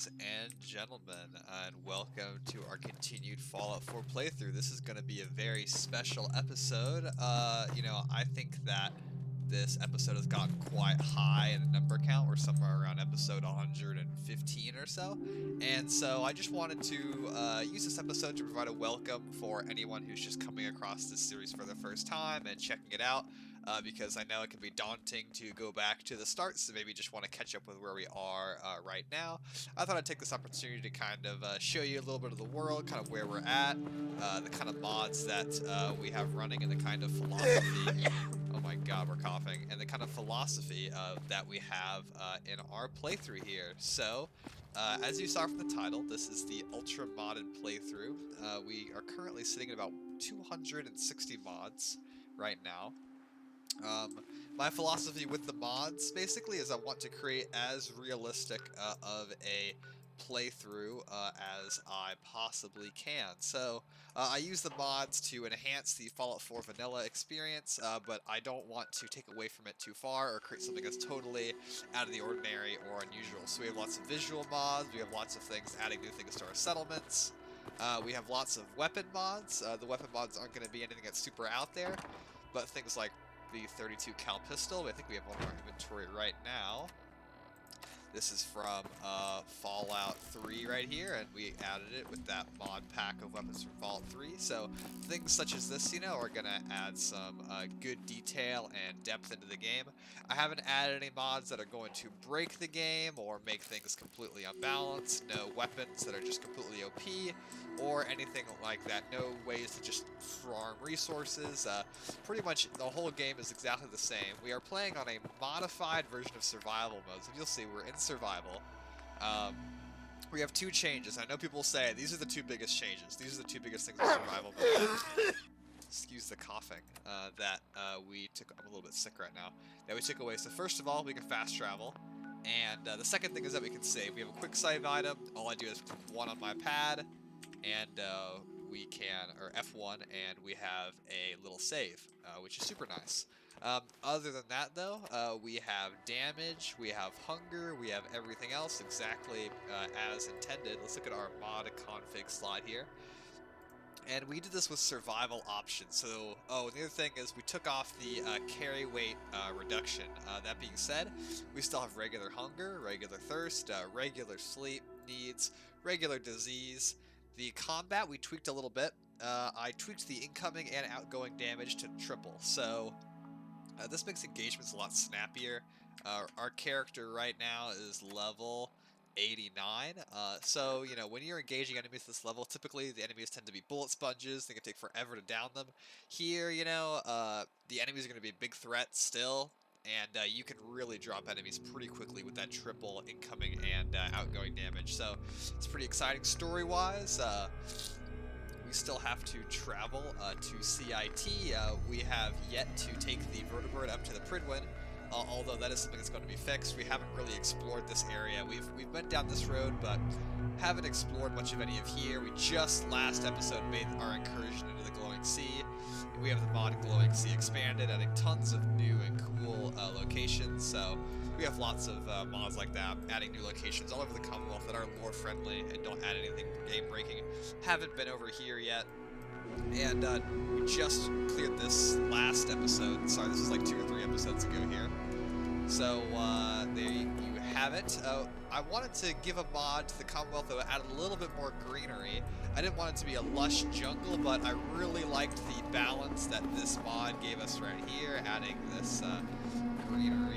Ladies and gentlemen, and welcome to our continued Fallout 4 playthrough. This is going to be a very special episode. I think that this episode has gotten quite high in a number count. We're somewhere around episode 115 or so. And so I just wanted to use this episode to provide a welcome for anyone who's just coming across this series for the first time and checking it out. Because I know it can be daunting to go back to the start, so maybe just want to catch up with where we are right now. I thought I'd take this opportunity to kind of show you a little bit of the world, kind of where we're at, the kind of mods that we have running, and the kind of philosophy. Oh my god, we're coughing. And the kind of philosophy that we have in our playthrough here. So, as you saw from the title, this is the ultra modded playthrough. We are currently sitting at about 260 mods right now. My philosophy with the mods, basically, is I want to create as realistic of a playthrough as I possibly can. So, I use the mods to enhance the Fallout 4 vanilla experience, but I don't want to take away from it too far or create something that's totally out of the ordinary or unusual. So we have lots of visual mods, we have lots of things adding new things to our settlements. We have lots of weapon mods. The weapon mods aren't going to be anything that's super out there, but things like the 32 cal pistol. I think we have one in our inventory right now. This is from Fallout 3 right here, and we added it with that mod pack of weapons from Fallout 3. So things such as this, are going to add some good detail and depth into the game. I haven't added any mods that are going to break the game or make things completely unbalanced. No weapons that are just completely OP or anything like that. No ways to just farm resources. Pretty much the whole game is exactly the same. We are playing on a modified version of survival mode. So you'll see we're in survival. We have two changes. I know people say these are the two biggest changes. These are the two biggest things in survival mode. Excuse the coughing that we took. I'm a little bit sick right now. That we took away. So first of all, we can fast travel. And the second thing is that we can save. We have a quick save item. All I do is click 1 on my pad, and we can, or F1, and we have a little save, which is super nice. Other than that, though, we have damage, we have hunger, we have everything else exactly as intended. Let's look at our mod config slide here. And we did this with survival options. So, and the other thing is we took off the carry weight reduction. That being said, we still have regular hunger, regular thirst, regular sleep needs, regular disease. The combat we tweaked a little bit. I tweaked the incoming and outgoing damage to triple. So, this makes engagements a lot snappier. Our character right now is level 89. So, when you're engaging enemies at this level, typically the enemies tend to be bullet sponges. They can take forever to down them. Here, the enemies are going to be a big threat still. And you can really drop enemies pretty quickly with that triple incoming and outgoing damage. So, it's pretty exciting story-wise. We still have to travel to CIT. We have yet to take the vertibird up to the Pridwin, although that is something that's going to be fixed. We haven't really explored this area. We've went down this road, but haven't explored much of any of here. We just last episode made our incursion into the Glowing Sea. We have the mod Glowing Sea expanded, adding tons of new and cool locations. So we have lots of mods like that, adding new locations all over the Commonwealth that are lore friendly and don't add anything game breaking. Haven't been over here yet. And we just cleared this last episode. Sorry, this was like 2 or 3 episodes ago here. So there you have it. I wanted to give a mod to the Commonwealth that added a little bit more greenery. I didn't want it to be a lush jungle, but I really liked the balance that this mod gave us right here, adding this greenery.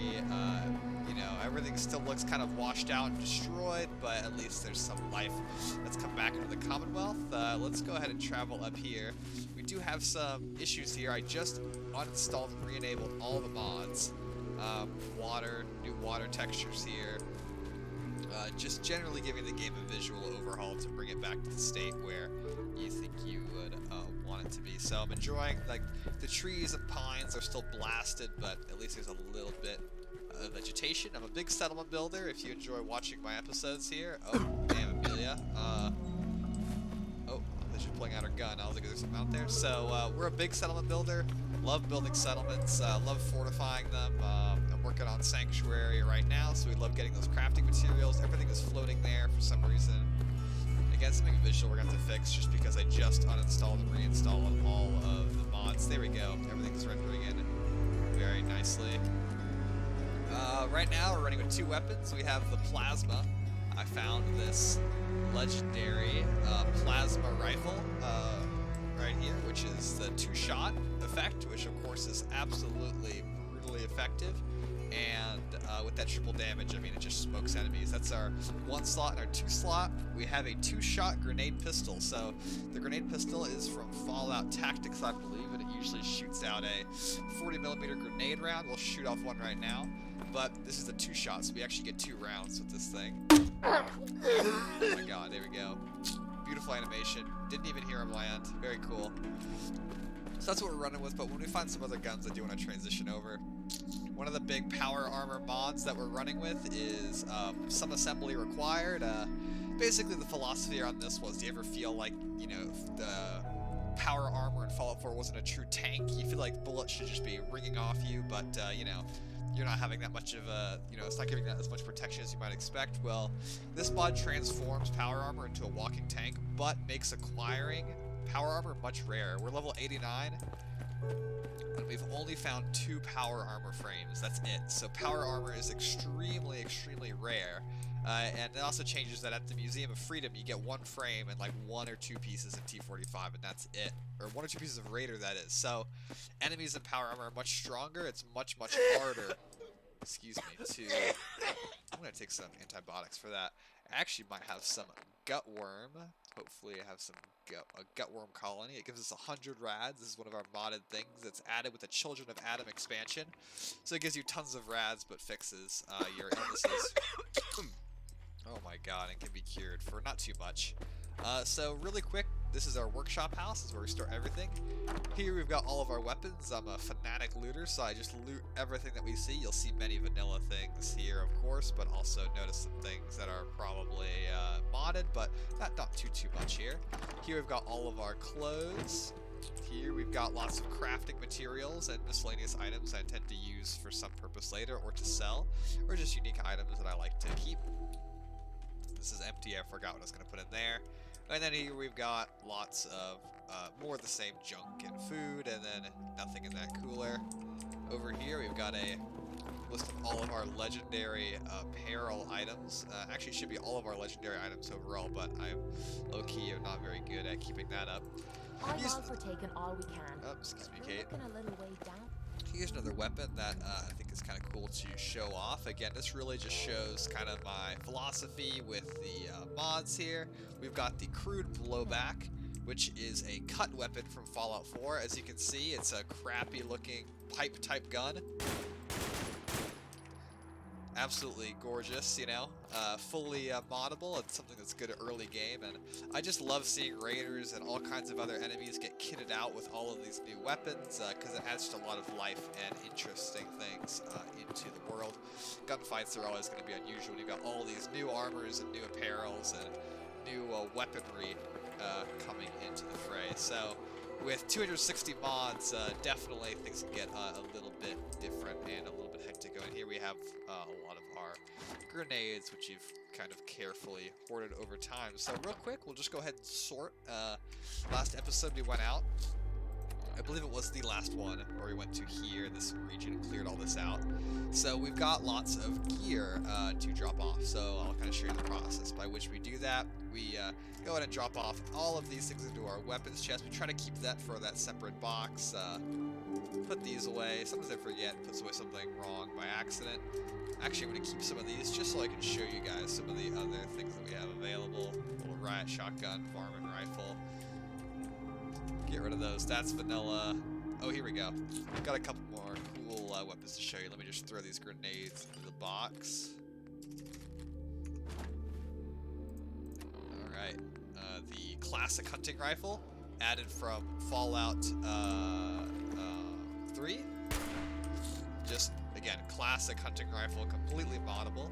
Everything still looks kind of washed out and destroyed, but at least there's some life that's come back into the Commonwealth. Let's go ahead and travel up here. We do have some issues here. I just uninstalled and re-enabled all the mods. New water textures here. Just generally giving the game a visual overhaul to bring it back to the state where you think you would want it to be. So I'm enjoying, the trees and pines are still blasted, but at least there's a little bit of vegetation. I'm a big settlement builder. If you enjoy watching my episodes here. Oh, damn, Amelia. She's pulling out her gun. I was like, there's something out there. So, we're a big settlement builder. Love building settlements. Love fortifying them. I'm working on Sanctuary right now, so we love getting those crafting materials. Everything is floating there for some reason. Again, something visual we're going to have to fix just because I just uninstalled and reinstalled all of the mods. There we go. Everything's rendering in very nicely. Right now, we're running with 2 weapons. We have the plasma. I found this legendary plasma rifle right here, which is the 2-shot effect, which of course is absolutely brutally effective. And with that triple damage, I mean, it just smokes enemies. That's our 1 slot, and our 2 slot, we have a 2-shot grenade pistol. So the grenade pistol is from Fallout Tactics, I believe, and it usually shoots out a 40mm grenade round. We'll shoot off one right now, but this is a 2-shot, so we actually get 2 rounds with this thing. Oh my god, there we go. Beautiful animation. Didn't even hear him land. Very cool. So that's what we're running with, but when we find some other guns, I do want to transition over. One of the big power armor mods that we're running with is some assembly required. Basically, the philosophy around this was, do you ever feel like, you know, the power armor in Fallout 4 wasn't a true tank? You feel like bullets should just be ringing off you, but, you know, you're not having that much of a, you know, it's not giving that as much protection as you might expect. Well, this mod transforms power armor into a walking tank, but makes acquiring power armor much rarer. We're level 89, and we've only found 2 power armor frames. That's it. So power armor is extremely, extremely rare. And it also changes that at the Museum of Freedom, you get 1 frame and like 1 or 2 pieces of T45, and that's it. Or 1 or 2 pieces of Raider, that is. So enemies in power armor are much stronger. It's much, much harder, excuse me, to... I'm going to take some antibiotics for that. I actually might have some gutworm. Hopefully I have some gutworm colony. It gives us 100 rads. This is one of our modded things that's added with the Children of Adam expansion. So it gives you tons of rads, but fixes your illnesses. Oh my god, and can be cured for not too much. So really quick, this is our workshop house. This is where we store everything. Here we've got all of our weapons. I'm a fanatic looter, so I just loot everything that we see. You'll see many vanilla things here, of course, but also notice some things that are probably modded, but not too much here. Here we've got all of our clothes. Here we've got lots of crafting materials and miscellaneous items I intend to use for some purpose later, or to sell, or just unique items that I like to keep. This is empty. I forgot what I was going to put in there. And then here we've got lots of more of the same junk and food, and then nothing in that cooler. Over here we've got a list of all of our legendary apparel items. Actually, it should be all of our legendary items overall, but I'm low-key not very good at keeping that up. Our logs were taken all we can. Oh, excuse me, Kate. We're looking a little way down. Here's another weapon that I think is kind of cool to show off. Again, this really just shows kind of my philosophy with the mods here. We've got the crude blowback, which is a cut weapon from Fallout 4. As you can see, it's a crappy looking pipe type gun. Absolutely gorgeous, you know, fully moddable. It's something that's good at early game, and I just love seeing raiders and all kinds of other enemies get kitted out with all of these new weapons, because it adds just a lot of life and interesting things into the world. Gunfights are always going to be unusual. You've got all these new armors and new apparels and new weaponry coming into the fray. So with 260 mods, definitely things can get a little bit different and a little bit hectic. And here we have a lot of our grenades, which you've kind of carefully hoarded over time. So real quick, we'll just go ahead and sort. Last episode we went out. I believe it was the last one where we went to here, this region, and cleared all this out. So we've got lots of gear to drop off. So I'll kind of show you the process by which we do that. We go ahead and drop off all of these things into our weapons chest. We try to keep that for that separate box. Put these away. Sometimes I forget and puts away something wrong by accident. Actually, I'm going to keep some of these just so I can show you guys some of the other things that we have available. Little riot shotgun, varmint rifle. Get rid of those. That's vanilla. Oh, here we go. Got a couple more cool weapons to show you. Let me just throw these grenades into the box. Alright. The classic hunting rifle, added from Fallout 3. Just, again, classic hunting rifle, completely moddable.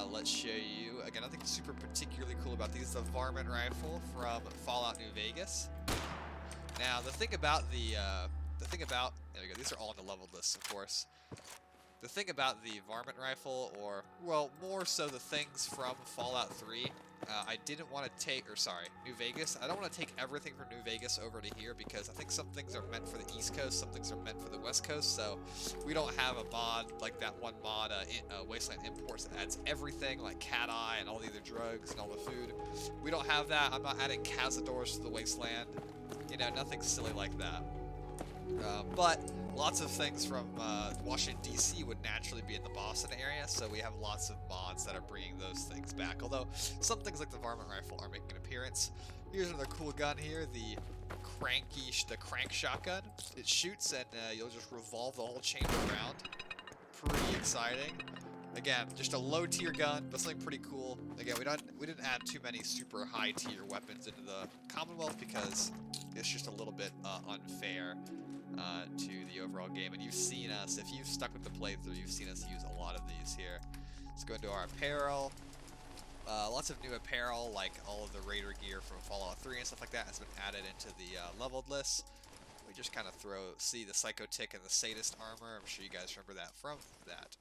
Let's show you, again, nothing super particularly cool about these. The varmint rifle from Fallout New Vegas. Now, the thing about there we go, these are all on the leveled list, of course. The thing about the varmint rifle, or, well, more so the things from Fallout 3, I didn't want to take, or sorry, New Vegas. I don't want to take everything from New Vegas over to here because I think some things are meant for the East Coast, some things are meant for the West Coast, so we don't have a mod like that one mod, Wasteland Imports, that adds everything, like Cat Eye and all the other drugs and all the food. We don't have that. I'm not adding Cazadors to the Wasteland. You know, nothing silly like that. But lots of things from Washington, D.C. would naturally be in the Boston area, so we have lots of mods that are bringing those things back. Although, some things like the varmint rifle are making an appearance. Here's another cool gun here, the crank shotgun. It shoots, and you'll just revolve the whole chamber around. Pretty exciting. Again, just a low-tier gun, but something pretty cool. Again, we didn't add too many super high-tier weapons into the Commonwealth because it's just a little bit unfair to the overall game. And you've seen us, if you've stuck with the playthrough, you've seen us use a lot of these here. Let's go into our apparel. Lots of new apparel, like all of the Raider gear from Fallout 3 and stuff like that has been added into the leveled list. We just kind of see the Psychotic and the Sadist armor. I'm sure you guys remember that from that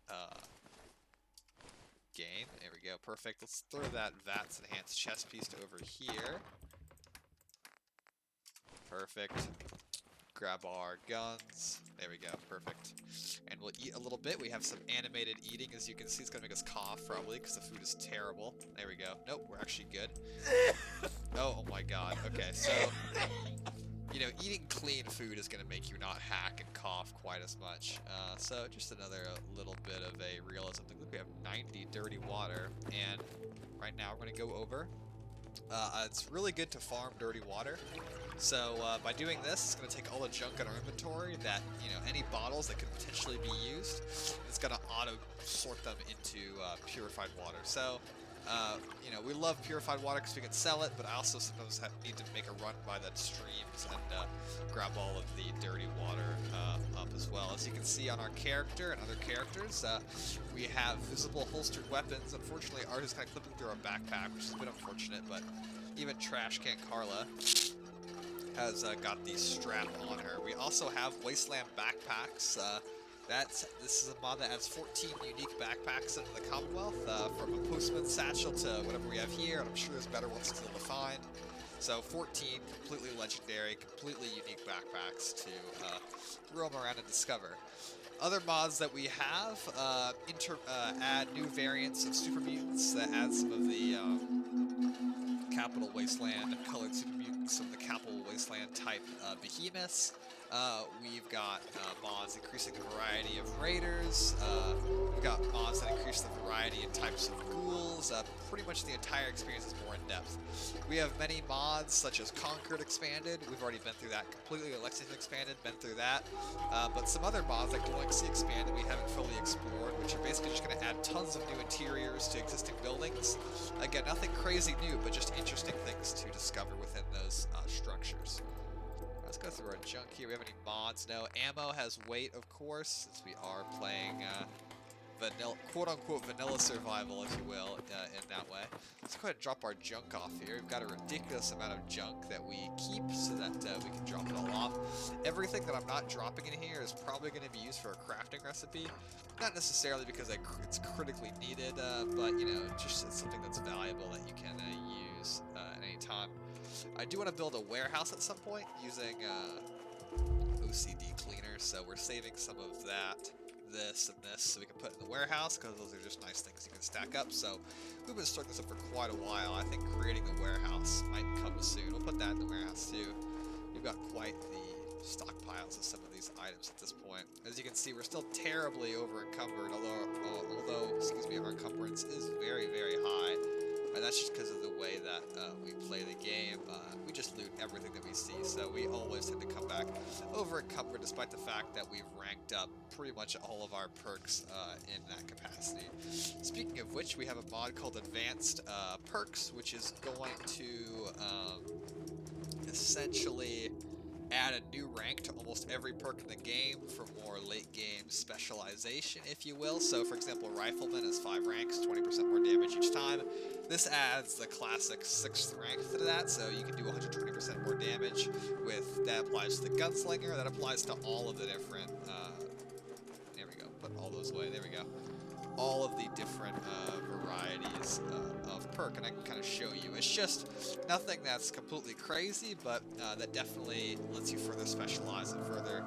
game. There we go, perfect. Let's throw that VATS enhanced chest piece over here. Perfect. Grab our guns. There we go, perfect. And we'll eat a little bit. We have some animated eating, as you can see. It's gonna make us cough probably because the food is terrible. There we go. Nope, we're actually good. Oh my god. Okay, so you know, eating clean food is gonna make you not hack and cough quite as much. So just another little bit of a realism thing. Look, we have 90 dirty water, and right now we're gonna go over. It's really good to farm dirty water. So by doing this, it's going to take all the junk in our inventory that, you know, any bottles that could potentially be used, it's going to auto sort them into purified water. So, you know, we love purified water because we can sell it, but I also sometimes need to make a run by the streams and grab all of the dirty water up as well. As you can see on our character and other characters, we have visible holstered weapons. Unfortunately, ours is kind of clipping through our backpack, which is a bit unfortunate, but even Trash Can Carla has got the strap on her. We also have Wasteland backpacks. This is a mod that adds 14 unique backpacks into the Commonwealth, from a postman's satchel to whatever we have here, and I'm sure there's better ones still to find. So 14 completely legendary, completely unique backpacks to roam around and discover. Other mods that we have add new variants of super mutants that add some of the Capital Wasteland colored super mutants, some of the Capital Wasteland type behemoths. We've got mods increasing the variety of raiders. We've got mods that increase the variety and types of ghouls. Pretty much the entire experience is more in depth. We have many mods such as Conquered Expanded. We've already been through that completely. Lexington Expanded, been through that. But some other mods like Glowing Sea Expanded we haven't fully explored, which are basically just going to add tons of new interiors to existing buildings. Again, nothing crazy new, but just interesting things to discover within those structures. Let's go through our junk here. We have any mods? No. Ammo has weight, of course, since we are playing vanilla, quote-unquote vanilla survival, if you will, in that way. Let's go ahead and drop our junk off here. We've got a ridiculous amount of junk that we keep so that we can drop it all off. Everything that I'm not dropping in here is probably going to be used for a crafting recipe. Not necessarily because it's critically needed, but, you know, just it's something that's valuable that you can use at any time. I do want to build a warehouse at some point using OCD cleaner, so we're saving some of that, this, and this, so we can put in the warehouse, because those are just nice things you can stack up. So we've been storing this up for quite a while. I think creating a warehouse might come soon. We'll put that in the warehouse too. We've got quite the stockpiles of some of these items at this point. As you can see, we're still terribly over encumbered, although excuse me, our encumbrance is very, very high. And that's just because of the way that we play the game. We just loot everything that we see, so we always tend to come back over encumbered, despite the fact that we've ranked up pretty much all of our perks in that capacity. Speaking of which, we have a mod called Advanced Perks, which is going to essentially add a new rank to almost every perk in the game for more late game specialization, if you will. So for example, Rifleman has 5 ranks, 20% more damage each time. This adds the classic 6th rank to that, so you can do 120% more damage. That applies to the Gunslinger, that applies to all of the different, there we go, put all those away. There we go. All of the different varieties of perk, and I can kind of show you. It's just nothing that's completely crazy, but that definitely lets you further specialize and further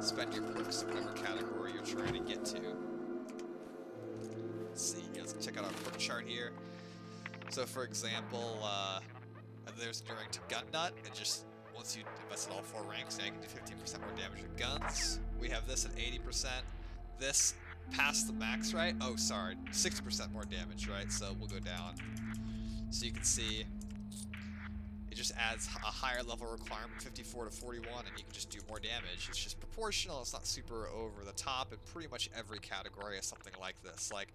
spend your perks in whatever category you're trying to get to. Let's see, let's check out our perk chart here. So for example, there's Enduring to Gun Nut, and just once you invest in all 4 ranks, now you can do 15% more damage with guns. We have this at 80%. This past the max, right? Oh, sorry, 60% more damage, right? So we'll go down. So you can see it just adds a higher level requirement, 54 to 41, and you can just do more damage. It's just proportional. It's not super over the top, and pretty much every category has something like this. Like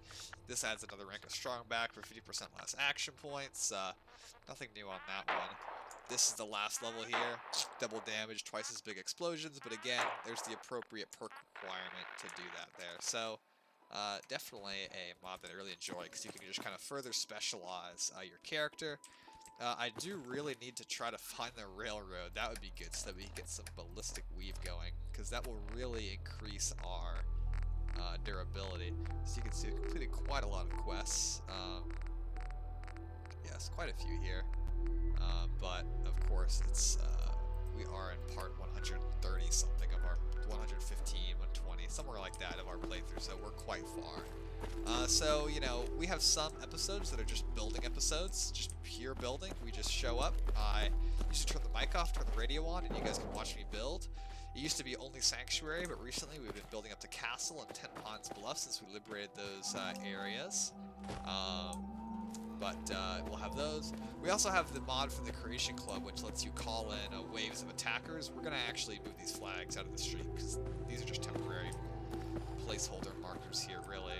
this adds another rank of strong back for 50% less action points. Nothing new on that one. This is the last level here. Double damage, twice as big explosions, but again, there's the appropriate perk requirement to do that there. So, definitely a mod that I really enjoy, because you can just kind of further specialize your character. I do really need to try to find the railroad. That would be good, so that we can get some ballistic weave going, because that will really increase our durability. So you can see we completed quite a lot of quests. Yes, quite a few here. But of course, it's we are in part 130 something of our 115, 120, somewhere like that of our playthrough, so we're quite far. So you know, we have some episodes that are just building episodes, just pure building. We just show up. I usually turn the mic off, turn the radio on, and you guys can watch me build. It used to be only Sanctuary, but recently we've been building up to Castle and 10 Ponds Bluff since we liberated those areas. But we'll have those. We also have the mod for the Creation Club, which lets you call in waves of attackers. We're going to actually move these flags out of the street, because these are just temporary placeholder markers here, really.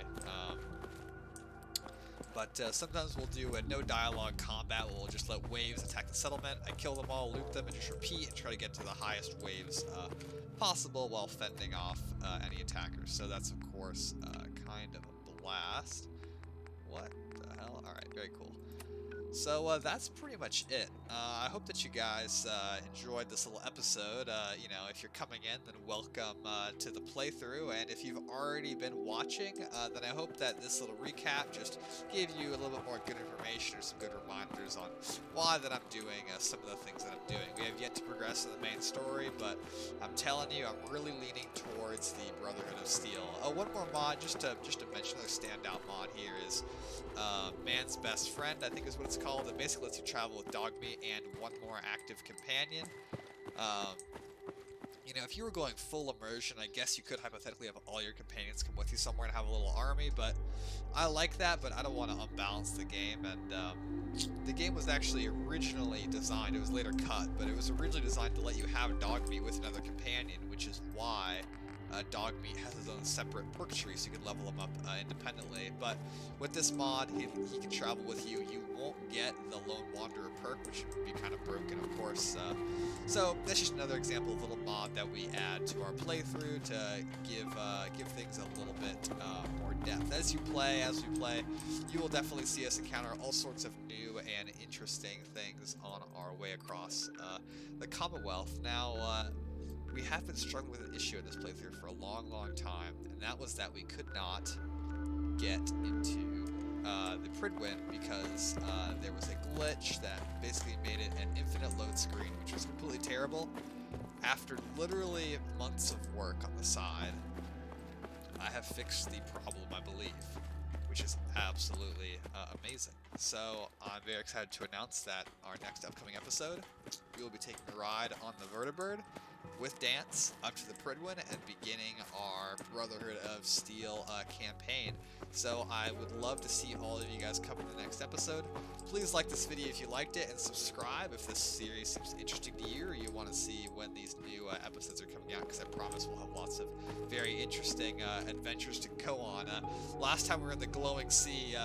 But sometimes we'll do a no dialogue combat. We'll just let waves attack the settlement. I kill them all, loot them, and just repeat and try to get to the highest waves possible while fending off any attackers. So that's, of course, kind of a blast. What the hell? Alright, very cool. So that's pretty much it. I hope that you guys enjoyed this little episode. You know, if you're coming in, then welcome to the playthrough. And if you've already been watching, then I hope that this little recap just gave you a little bit more good information or some good reminders on why that I'm doing some of the things that I'm doing. We have yet to progress in the main story, but I'm telling you, I'm really leaning towards the Brotherhood of Steel. One more mod, just to mention, another standout mod here is Man's Best Friend, I think is what it's called. It basically lets you travel with Dogmeat and one more active companion. You know, if you were going full immersion, I guess you could hypothetically have all your companions come with you somewhere and have a little army, but I like that, but I don't want to unbalance the game. And the game was actually originally designed, it was later cut, but it was originally designed to let you have Dogmeat with another companion, which is why Dogmeat has his own separate perk tree, so you can level him up independently. But with this mod, he can travel with you. You won't get the Lone Wanderer perk, which would be kind of broken, of course. So that's just another example of a little mod that we add to our playthrough to give things a little bit more depth. As we play, you will definitely see us encounter all sorts of new and interesting things on our way across the Commonwealth. Now, we have been struggling with an issue in this playthrough for a long, long time, and that was that we could not get into the Pridwin because there was a glitch that basically made it an infinite load screen, which was completely terrible. After literally months of work on the side, I have fixed the problem, I believe, which is absolutely amazing. So I'm very excited to announce that our next upcoming episode, we will be taking a ride on the Vertibird with Dance up to the Pridwin and beginning our Brotherhood of Steel campaign. So I would love to see all of you guys come in the next episode. Please like this video if you liked it, and subscribe if this series seems interesting to you or you want to see when these new episodes are coming out, because I promise we'll have lots of very interesting adventures to go on. Last time we were in the Glowing Sea,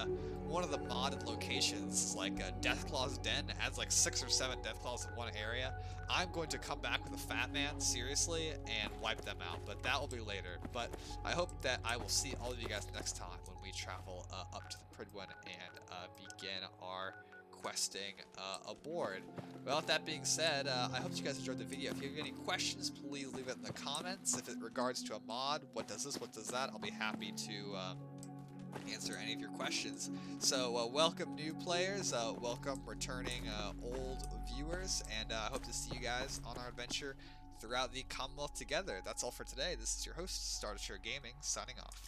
one of the modded locations is like a Deathclaw's Den. It adds like 6 or 7 Deathclaws in one area. I'm going to come back with a Fat Man, seriously, and wipe them out, but that will be later. But I hope that I will see all of you guys next time when we travel up to the Pridwin and begin our quest requesting a board. Well, with that being said, I hope you guys enjoyed the video. If you have any questions, please leave it in the comments. If it regards to a mod, what does this, what does that, I'll be happy to answer any of your questions. So welcome new players, welcome returning old viewers, and I hope to see you guys on our adventure throughout the Commonwealth together. That's all for today. This is your host, Starter Gaming, signing off.